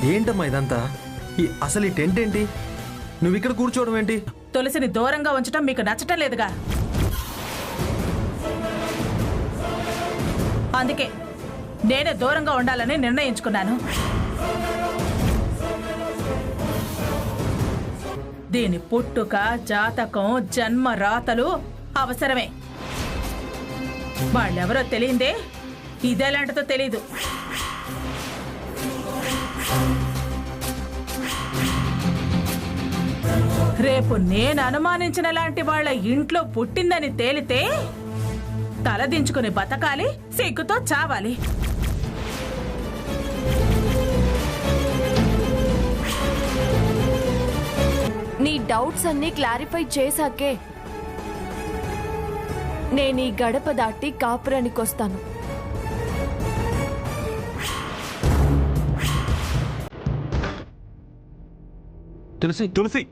ఏంటమ్మా ఇదంతా? అసలు ఈ టెంట్ ఏంటి? నువ్వు ఇక్కడ కూర్చోవడం ఏంటి? తులసిని దూరంగా ఉంచడం మీకు నచ్చటం లేదుగా, అందుకే నేనే దూరంగా ఉండాలని నిర్ణయించుకున్నాను. దీని పుట్టుక, జాతకం, జన్మ రాతలు అవసరమే. వాళ్ళెవరో తెలియందే ఇదేలాంటిదో తెలీదు. రేపు నేను అనుమానించిన లాంటి వాళ్ళ ఇంట్లో పుట్టిందని తేలితే తలదించుకుని బతకాలి, సిగ్గుతో చావాలి. నీ డౌట్స్ అన్నీ క్లారిఫై చేశాకే నేను ఈ గడప దాటి కాపురానికి వస్తాను. తులసి తులసి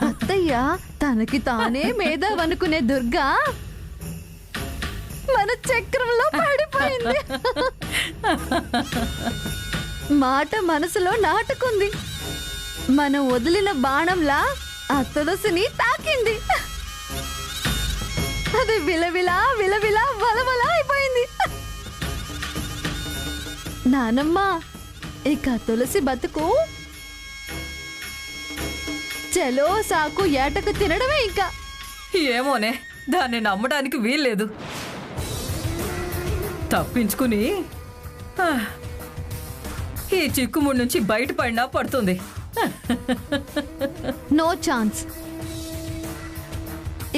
అత్తయ్య తనకి తానే మేధావనుకునే దుర్గా మన చక్రంలో పడిపోయింది. మాట మనసులో నాటుకుంది. మనం వదిలిన బాణంలా ఆ తులసిని తాకింది. అది విలవిలా విలవిలా వలవల అయిపోయింది. నానమ్మ ఇక తులసి బతుకు చలో సాకు ఏటకు తినడమే. ఇంకా ఏమోనే, దాన్ని నమ్మడానికి వీల్లేదు. తప్పించుకుని ఈ చిక్కుముడి నుంచి బయటపడినా పడుతుంది. No chance.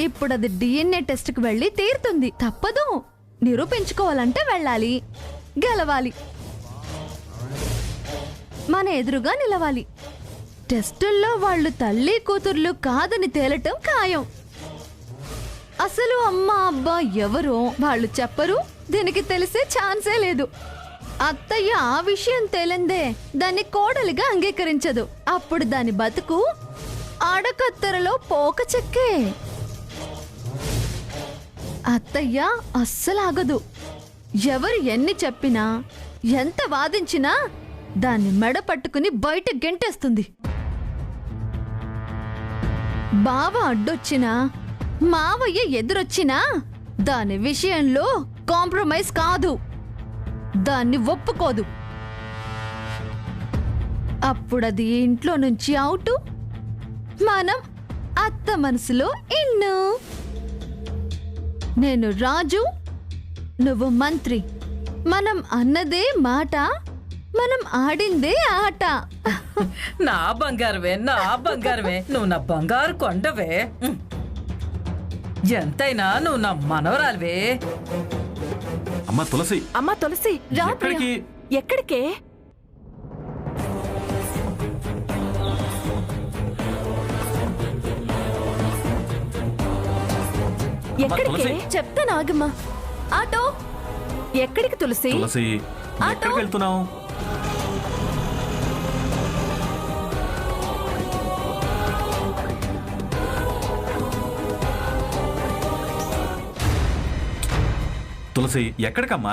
ఇప్పుడు అది DNA టెస్ట్కి వెళ్ళి తీరుతుంది. తప్పదు. నిరూపించుకోవాలంటే వెళ్ళాలి, గెలవాలి, మన ఎదురుగా నిలవాలి. టెస్టుల్లో వాళ్ళు తల్లి కూతుర్లు కాదని తేలటం ఖాయం. అసలు అమ్మ అబ్బా ఎవరో వాళ్ళు చెప్పరు. దీనికి తెలిసే ఛాన్సే లేదు. అత్తయ్య ఆ విషయం తేలిందే దాన్ని కోడలిగా అంగీకరించదు. అప్పుడు దాని బతుకు ఆడకత్తెరలో పోక చెక్కే. అత్తయ్య అస్సలాగదు. ఎవరు ఎన్ని చెప్పినా ఎంత వాదించినా దాన్ని మెడ పట్టుకుని బయట గెంటేస్తుంది. బావ అడ్డొచ్చినా మావయ్య ఎదురొచ్చినా దాని విషయంలో కాంప్రమైజ్ కాదు. దాన్ని ఒప్పుకోదు. అప్పుడది ఇంట్లో నుంచి అవుటు, మనం అత్త మనసులో ఇన్ను. నేను రాజు, నువ్వు మంత్రి. మనం అన్నదే మాట, మనం ఆడిందే ఆట. నా బంగారమే, నా బంగారమే, నువ్వు నా బంగారు కొండవే. ఎంతైనా నువ్వు నా మనవరాలివే. అమ్మా తులసి, అమ్మా తులసి, రా ప్రియ. ఎక్కడికే? ఎక్కడికే చెప్తాను ఆగమ్మా. ఆటో. ఎక్కడికి తులసి? తులసి ఎక్కడికి వెళ్తున్నావు? తులసి ఎక్కడికమ్మా?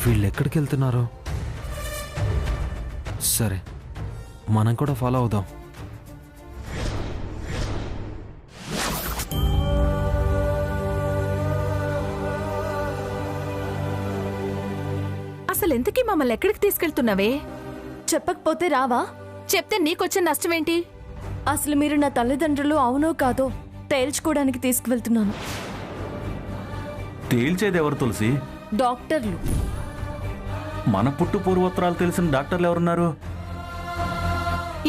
వీళ్ళు ఎక్కడికి వెళ్తున్నారు? సరే, మనం కూడా ఫాలో అవుదాం. అసలు ఎందుకీ మమ్మల్ని ఎక్కడికి తీసుకెళ్తున్నావే? చెప్పకపోతే రావా? చెప్తే నీకొచ్చే నష్టమేంటి? అసలు మీరు నా తల్లిదండ్రులు అవునో కాదో తేల్చుకోవడానికి తీసుకువెళ్తున్నాను. తేల్చేది ఎవరు తులసి? డాక్టర్లు. మన పుట్టు పూర్వోత్తరాలు తెలిసిన డాక్టర్లు ఎవరున్నారు?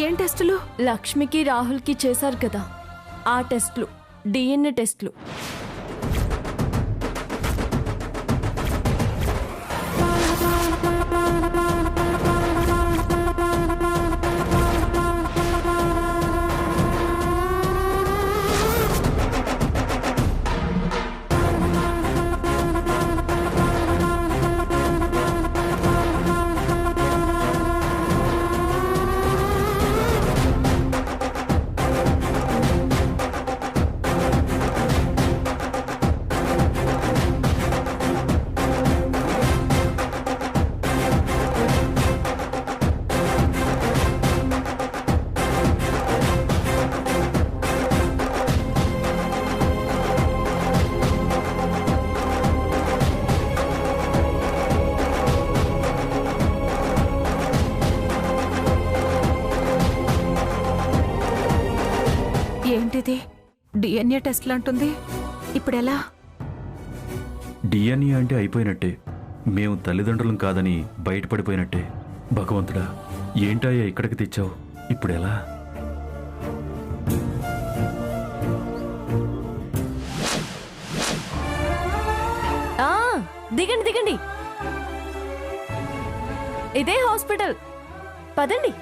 ఏం టెస్టులు? లక్ష్మికి రాహుల్కి చేశారు కదా ఆ టెస్ట్లు, డిఎన్ఏ టెస్ట్లు. ఏంటిది డిఎన్ఏ టెస్ట్లు అంటుంది? ఇప్పుడు ఎలా? డిఎన్ఏ అంటే అయిపోయినట్టే. మేము తల్లిదండ్రులం కాదని బయటపడిపోయినట్టే. భగవంతుడా, ఏంటయ్యా ఇక్కడికి తెచ్చావు? ఇప్పుడు ఎలా? దిగండి దిగండి, ఇదే హాస్పిటల్, పదండి.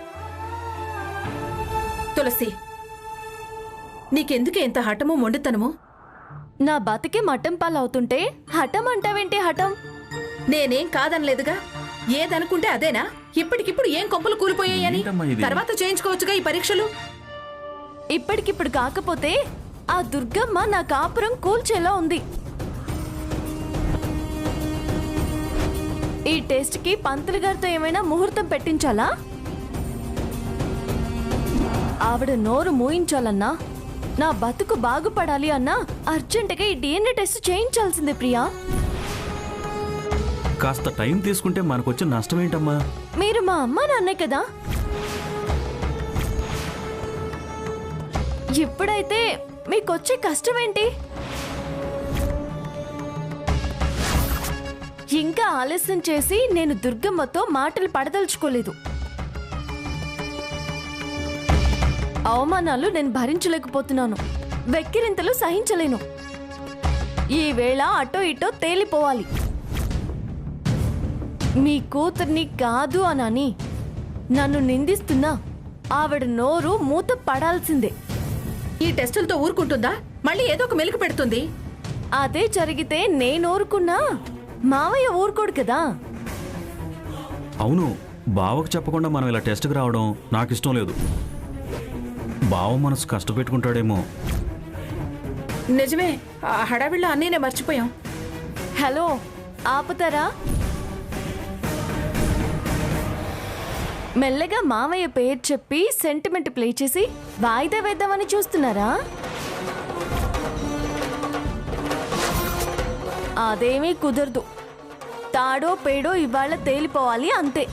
తులసి, నీకెందుకే ఇంత హఠము మొండితనము? నా బతికే మటం పాలవుతుంటే హఠం అంటావేంటి? హఠం నేనేం కాదనలేదుగా. ఏదనుకుంటే అదేనా? ఇప్పటికిప్పుడు ఏం కొంపలు కూలిపోయాయని ఏంటమ్మా ఇది? తర్వాత చేయించుకోవచ్చుగా ఈ పరీక్షలు. ఇప్పటికిప్పుడు కాకపోతే ఆ దుర్గమ్మ నా కాపురం కూల్చేలా ఉంది. ఈ టెస్ట్ కి పంతులు గారితో ఏమైనా ముహూర్తం పెట్టించాలా? ఆవిడ నోరు మూయించాలన్నా, నా బతుకు బాగుపడాలి అన్నా అర్జెంటుగా ఈ డిఎన్ఏ టెస్ట్ చేయించాల్సిందే ప్రియా. కాస్త టైం తీసుకుంటే మనకొచ్చే నష్టం ఏంటమ్మా? మీరు మా అమ్మ నాన్నే కదా. ఇప్పుడైతే మీకొచ్చే కష్టమేంటి? ఇంకా ఆలస్యం చేసి నేను దుర్గమ్మతో మాటలు పడదలుచుకోలేదు. అవమానాలు నేను భరించలేకపోతున్నాను, వెక్కిరింతలు సహించలేను. ఈ వేళ అటో ఇటో తేలిపోవాలి. మీ కూతుర్ని కాదు అనని నన్ను నిందిస్తున్నా ఆవిడ నోరు మూత పడాల్సిందే. ఈ టెస్టులతో ఊరుకుంటుందా? మళ్ళీ ఏదో ఒక మెలికి పెడుతుంది. అదే జరిగితే నేను ఊరుకున్నా మావయ్య ఊరుకోడు కదా. అవును, బావకు చెప్పకుండా మనం ఇలా టెస్ట్కి రావడం నాకు ఇష్టం లేదు. బావ మనసు కష్టపెట్టుకుంటాడేమో. నిజమే, ఆ హడావిళ్ళ అన్నీనే మర్చిపోయాం. హలో, ఆపుతారా? మెల్లగా మావయ్య పేరు చెప్పి సెంటిమెంట్ ప్లే చేసి వాయిదా వేద్దామని చూస్తున్నారా? అదేమీ కుదరదు. తాడో పేడో ఇవాళ తేలిపోవాలి అంతే.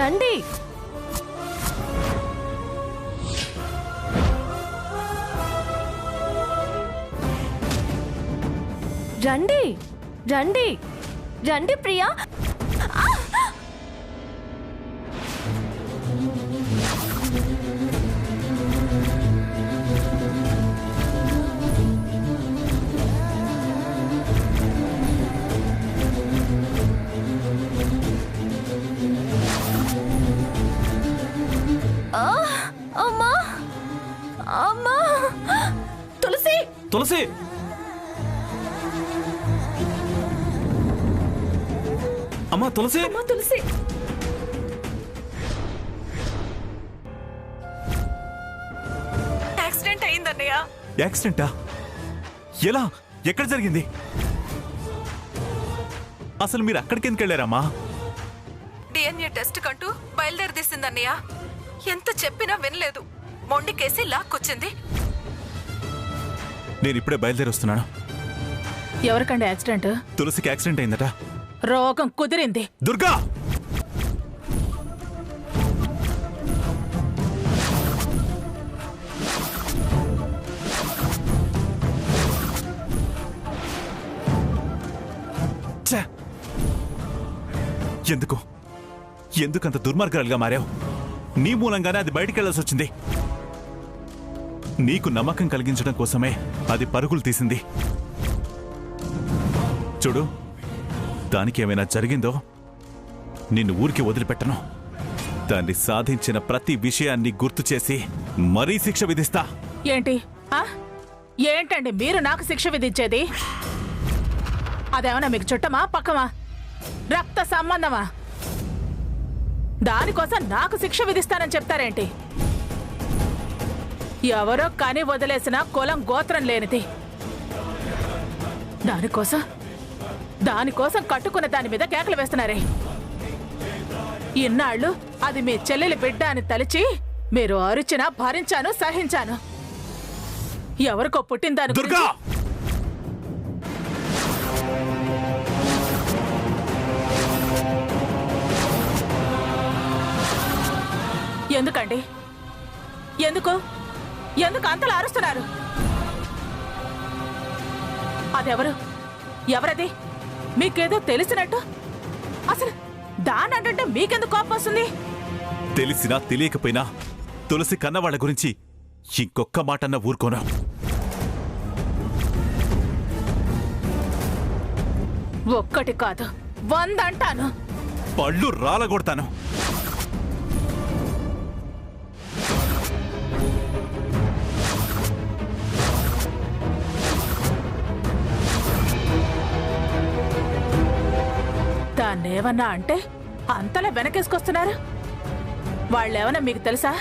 రండి. రండి రండి రండి ప్రియా. అమ్మా అమ్మా. తులసి, తులసి, అమ్మా తులసి. అమ్మా తులసి. యాక్సిడెంట్ అయిందన్నయ్య. యాక్సిడెంటా? ఎలా? ఎక్కడ జరిగింది? అసలు మీరు అక్కడికి ఎందుకు వెళ్ళారమ్మా? డిఎన్ఏ టెస్ట్ కంటూ బయలుదేరదీసిందన్నయ్య. ఎంత చెప్పినా వినలేదు. మొండికేసి లాక్కొచ్చింది. నేను ఇప్పుడే బయలుదేరి వస్తున్నాను. ఎవరికండి యాక్సిడెంట్? తులసికి యాక్సిడెంట్ అయిందట. రోగం కుదిరింది. దుర్గా! ఛే! ఎందుకు ఎందుకంత దుర్మార్గాలుగా మారావు? నీ మూలంగానే అది బయటికెళ్లాల్సి వచ్చింది. నీకు నమ్మకం కలిగించడం కోసమే అది పరుగులు తీసింది. చూడు, దానికి ఏమైనా జరిగిందో నిన్ను ఊరికి వదిలిపెట్టను. దాన్ని సాధించిన ప్రతి విషయాన్ని గుర్తు చేసి మరీ శిక్ష విధిస్తా. ఏంటి ఏంటండి మీరు నాకు శిక్ష విధించేది? అదేమన్నా మీకు చుట్టమా పక్కమా రక్త సంబంధమా? దానికోసం నాకు శిక్ష విధిస్తానని చెప్తారేంటి? ఎవరో కని వదిలేసిన కులం గోత్రం లేనిది. దానికోసం కట్టుకున్న దాని మీద కేకలు వేస్తున్నారే. ఇన్నాళ్ళు అది మీ చెల్లెలి బిడ్డ అని తలిచి మీరు అరిచినా భరించాను, సహించాను. ఎవరికో పుట్టిన దాని దుర్గా! ఎందుకండి? ఎందుకు అంతలా అరుస్తున్నారు? అదెవరు? ఎవరది? మీకేదో తెలిసినట్టు అసలు దానంటే మీకెందుకు కోపం వస్తుంది? తెలిసినా తెలియకపోయినా తులసి కన్నవాళ్ల గురించి ఇంకొక్క మాటన్నా ఊరుకోను. ఒక్కటి కాదు 100 అంటాను. పళ్ళు రాలగొడతాను. దాన్నేమన్నా అంటే అంతలా వెనకేసుకొస్తున్నారు. వాళ్ళేమన్నా మీకు తెలుసా?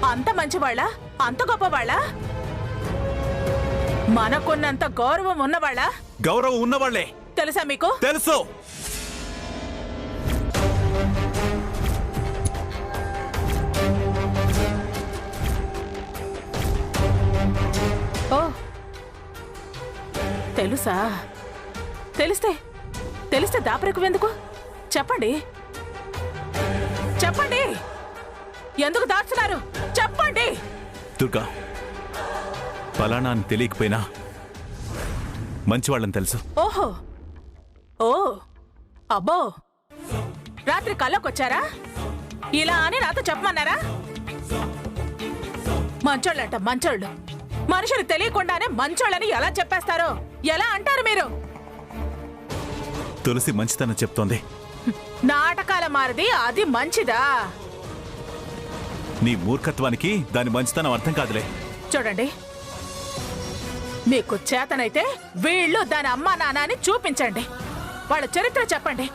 అంత మంచివాళ్ళ, అంత గొప్పవాళ్ళ, మనకున్నంత గౌరవం ఉన్నవాళ్ళ? గౌరవం ఉన్నవాళ్లే. తెలుసా మీకు? తెలుసు. ఓ తెలుసా? తెలిస్తే దాపరకు ఎందుకు? చెప్పండి, ఎందుకు దాచున్నారు? చెప్పండి. దుర్గా, ఫలానా అని తెలియకపోయినా మంచివాళ్ళని తెలుసు. ఓహో, అబ్బో, రాత్రి కళ్ళకొచ్చారా? ఇలా అని నాతో చెప్పమన్నారా? మంచోళ్ళంట, మంచోళ్ళు. మనుషులు తెలియకుండానే మంచోళ్ళని ఎలా చెప్పేస్తారో? ఎలా అంటారు మీరు? తులసి మంచితనం చెప్తోంది. నాటకాల మారది అది మంచిదా? నీ మూర్ఖత్వానికి దాని మంచితనం అర్థం కాదులే. చూడండి, మీకు చేతనైతే వీళ్ళు దాని అమ్మా నాన్న అని చూపించండి. వాళ్ళ చరిత్ర చెప్పండి.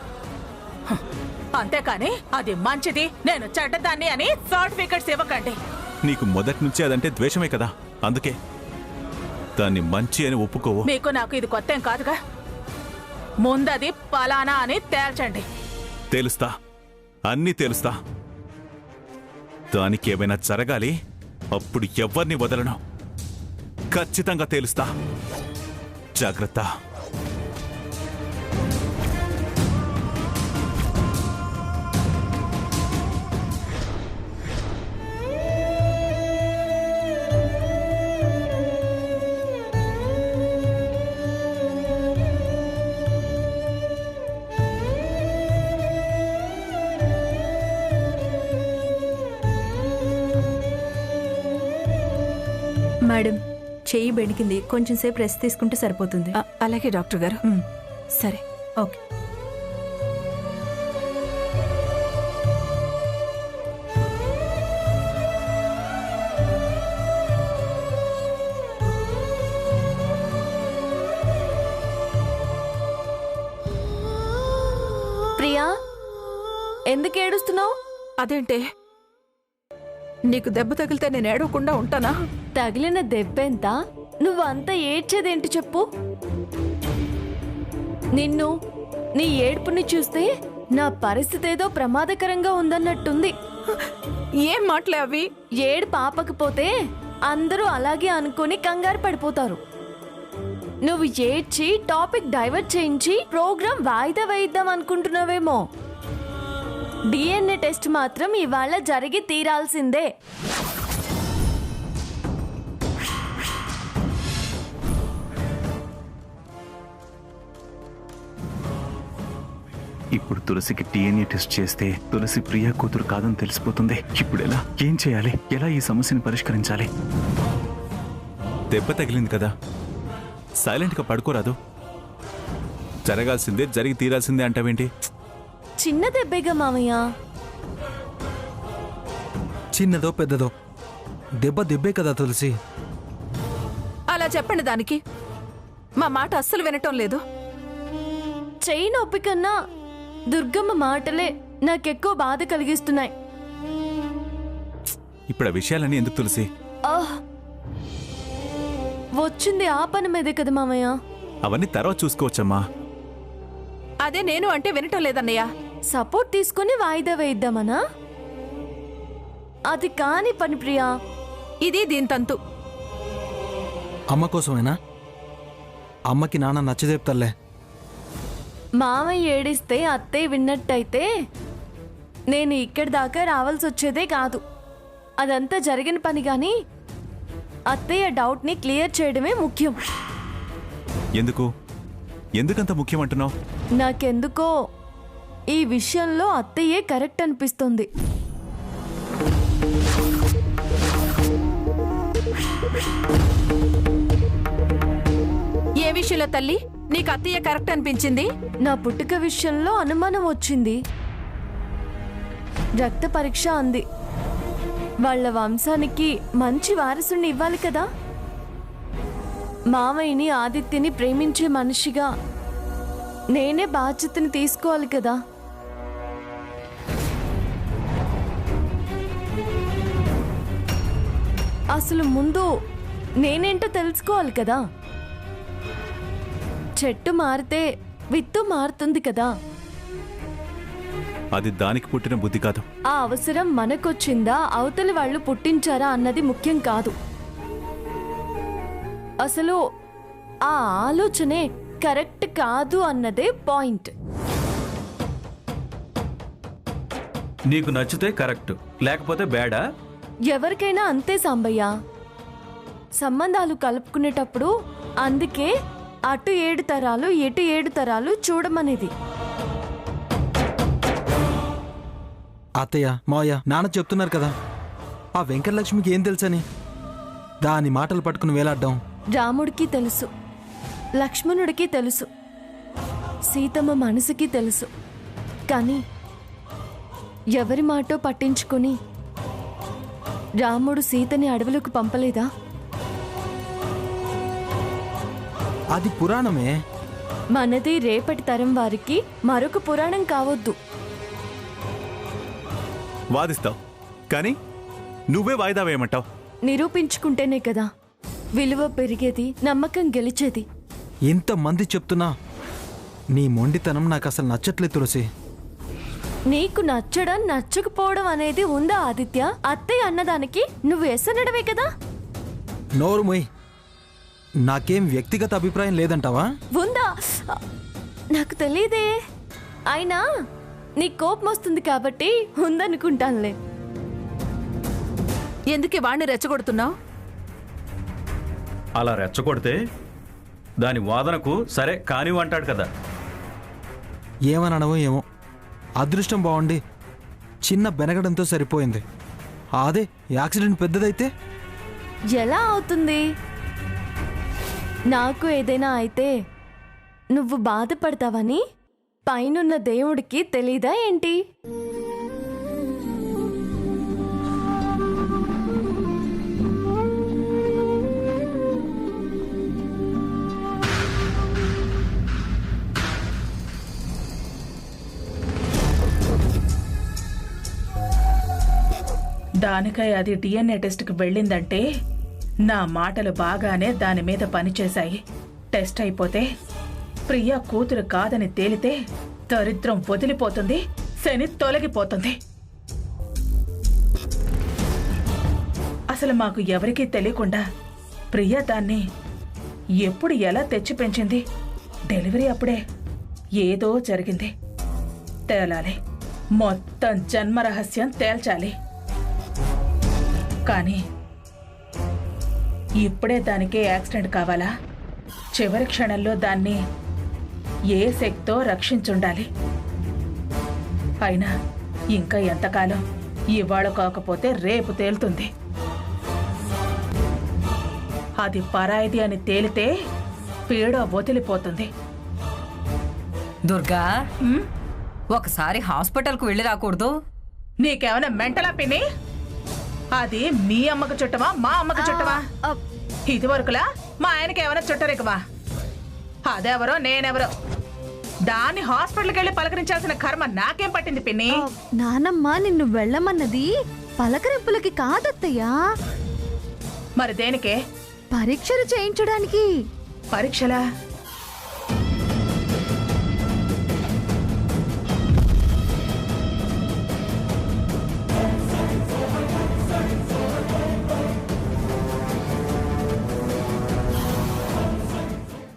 అంతేకాని అది మంచిది, నేను చెడ్డదాన్ని అని సర్టిఫికెట్స్ ఇవ్వకండి. నీకు మొదటి నుంచి అదంటే ద్వేషమే కదా, అందుకే దాన్ని మంచి అని ఒప్పుకోవు. మీకు నాకు ఇది కొత్తేం కాదుగా. ముందది పలానా అని తేల్చండి. తెలుస్తా, అన్నీ తెలుస్తా. దానికి ఏమైనా జరగాలి, అప్పుడు ఎవ్వరిని వదలను. ఖచ్చితంగా తేలుస్తా. జాగ్రత్త. మేడం, చెయ్యి బెణికింది, కొంచెం సేపు రెస్ట్ తీసుకుంటే సరిపోతుంది. అలాగే డాక్టర్ గారు. సరే, ఓకే. ప్రియా, ఎందుకు ఏడుస్తున్నావు? అదేంటే, నీకు దెబ్బ తగిలితే నేను ఏడవకుండా ఉంటానా? తగిలిన దెబ్బెంత, నువ్వు అంత ఏడ్చేదేంటి చెప్పు? నిన్ను, నీ ఏడుపుని చూస్తే నా పరిస్థితి ఏదో ప్రమాదకరంగా ఉందన్నట్టుంది. ఏం మాటలే అవి? ఏడు పాపకపోతే అందరూ అలాగే అనుకుని కంగారు పడిపోతారు. నువ్వు ఏడ్చి టాపిక్ డైవర్ట్ చేయించి ప్రోగ్రాం వాయిదా వేయిద్దాం అనుకుంటున్నావేమో. డిఎన్ఏ టెస్ట్ మాత్రం ఇవాళ జరిగి తీరాల్సిందే. ఇప్పుడు తులసికి DNA టెస్ట్ చేస్తే తులసి ప్రియా కూతురు కాదని తెలిసిపోతుంది. ఇప్పుడు ఎలా? ఏం చేయాలి? ఎలా ఈ సమస్యని పరిష్కరించాలి? దెబ్బ తగిలింది కదా, సైలెంట్గా పడుకోరాదు. జరగాల్సిందే జరిగి తీరాల్సిందే అంటావేంటి? చిన్న దెబ్బేగా మామయ్య. చిన్నదో పెద్దదో దెబ్బే కదా తులసి. అలా చెప్పండి దానికి. మా మాట అస్సలు వినటం లేదు. చెయ్యి నొప్పి కన్నా దుర్గమ్మ మాటలే నాకెక్కువ బాధ కలిగిస్తున్నాయి. ఇప్పుడు ఆ విషయాలన్నీ ఎందుకు తులసి? ఆహ్! వచ్చింది ఆ పని మీదే కదా మామయ్య. అవన్నీ తర్వాత చూసుకోవచ్చమ్మా. అదే నేను అంటే వినటం లేదన్నయ్య. సపోర్ట్ తీసుకుని వాయిదా వేయిద్దామనా? అది కాని పని ప్రియా. ఇది దీని తంతు. అమ్మ కోసమేనా? అమ్మకి నాన్న నచ్చజెప్తలే. మామయ్య ఏడిస్తే అత్తయ్య విన్నట్టయితే నేను ఇక్కడి దాకా రావాల్సి వచ్చేదే కాదు. అదంతా జరిగిన పని గాని అత్తయ్య డౌట్ని క్లియర్ చేయడమే ముఖ్యం. ఎందుకంత ముఖ్యం అంటున్నావు? నాకెందుకో ఈ విషయంలో అత్తయ్యే కరెక్ట్ అనిపిస్తుంది. ఏ విషయంలో తల్లి నీకు అత్తయ్య కరెక్ట్ అనిపించింది? నా పుట్టుక విషయంలో అనుమానం వచ్చింది. రక్త పరీక్ష అంది. వాళ్ళ వంశానికి మంచి వారసుని ఇవ్వాలి కదా. మామయ్యని ఆదిత్యని ప్రేమించే మనిషిగా నేనే బాధ్యతని తీసుకోవాలి కదా. అసలు ముందు నేనేంటో తెలుసుకోవాలి కదా. చెట్టు మారితే విత్తు మారుతుంది కదా. అది దానికి పుట్టిన బుద్ధి కాదు. ఆ అవసరం మనకొచ్చిందా అవతలి వాళ్ళు పుట్టించారా అన్నది ముఖ్యం కాదు. అసలు ఆ ఆలోచనే కరెక్ట్ కాదు అన్నదే పాయింట్. నీకు నచ్చితే కరెక్ట్, లేకపోతే బ్యాడా? ఎవరికైనా అంతే సాంబయ్య. సంబంధాలు కలుపుకునేటప్పుడు అందుకే అటు 7 తరాలు ఇటు 7 తరాలు చూడమనేది. అత్తయ్య మావయ్య నాన్న చెప్తున్నారు కదా, ఆ వెంకటలక్ష్మికి ఏం తెలుసని దాని మాటలు పట్టుకుని వేలాడ్డాం. రాముడికి తెలుసు, లక్ష్మణుడికి తెలుసు, సీతమ్మ మనసుకి తెలుసు. కానీ ఎవరి మాటో పట్టించుకొని రాముడు సీతని అడవులకు పంపలేదా? అది పురాణమే. మనది రేపటి తరం వారికి మరొక పురాణం కావద్దు. వాదిస్తావు కానీ నువ్వే వాయిదా వేయమంటావు. నిరూపించుకుంటేనే కదా విలువ పెరిగేది, నమ్మకం గెలిచేది. ఇంతమంది చెప్తున్నా నీ మొండితనం నాకు అసలు నచ్చట్లేదు తులసి. నీకు నచ్చడం నచ్చకపోవడం అనేది ఉందా ఆదిత్య? అత్తయ్య అన్నదానికి నువ్వు ఎసనడమే కదా. నోరు మొయ్. నాకేం వ్యక్తిగత అభిప్రాయం లేదంటావా? ఉందా? నాకు తెలియదే. అయినా నీ కోపం వస్తుంది కాబట్టి ఉందనుకుంటానులే. ఎందుకే వాణ్ణి రెచ్చగొడుతున్నావు? అలా రెచ్చగొడితే దాని వాదనకు సరే కానివ్వంటాడు కదా. ఏమనడమో ఏమో, అదృష్టం బాగుండి చిన్న బెనగడంతో సరిపోయింది. అదే యాక్సిడెంట్ పెద్దదైతే ఎలా అవుతుంది? నాకు ఏదైనా అయితే నువ్వు బాధపడతావని పైనున్న దేవుడికి తెలీదా ఏంటి? దానికై అది DNA టెస్ట్కి వెళ్ళిందంటే నా మాటలు బాగానే దాని మీద పనిచేశాయి. టెస్ట్ అయిపోతే ప్రియా కూతురు కాదని తేలితే దరిద్రం వదిలిపోతుంది, శని తొలగిపోతుంది. అసలు మాకు ఎవరికీ తెలియకుండా ప్రియా దాన్ని ఎప్పుడు ఎలా తెచ్చి పెంచింది? డెలివరీ అప్పుడే ఏదో జరిగింది. తేలాలి, మొత్తం జన్మరహస్యం తేల్చాలి. కానీ ఇప్పుడే దానికి యాక్సిడెంట్ కావాలా? చివరి క్షణంలో దాన్ని ఏ శక్తితో రక్షించుండాలి. అయినా ఇంకా ఎంతకాలం ఇవాళ కాకపోతే రేపు తేలుతుంది. అది పరాయిది అని తేలితే పీడ వదిలిపోతుంది. దుర్గా, ఒకసారి హాస్పిటల్కు వెళ్ళి రాకూడదు? నీకేమైనా మెంటలా పిన్ని? అది మీ అమ్మకు చుట్టమా మా అమ్మకు చుట్టమా? ఇది వరకులా మా ఆయనకి ఏమైనా చుట్టరికమా? అదెవరో నేనెవరో. దాన్ని హాస్పిటల్కి వెళ్ళి పలకరించాల్సిన కర్మ నాకేం పట్టింది పిన్ని? నానమ్మ నిన్ను వెళ్ళమన్నది పలకరింపులకి కాదత్తయ్యా, మరి దేనికే? పరీక్షలు చేయించడానికి. పరీక్షలా?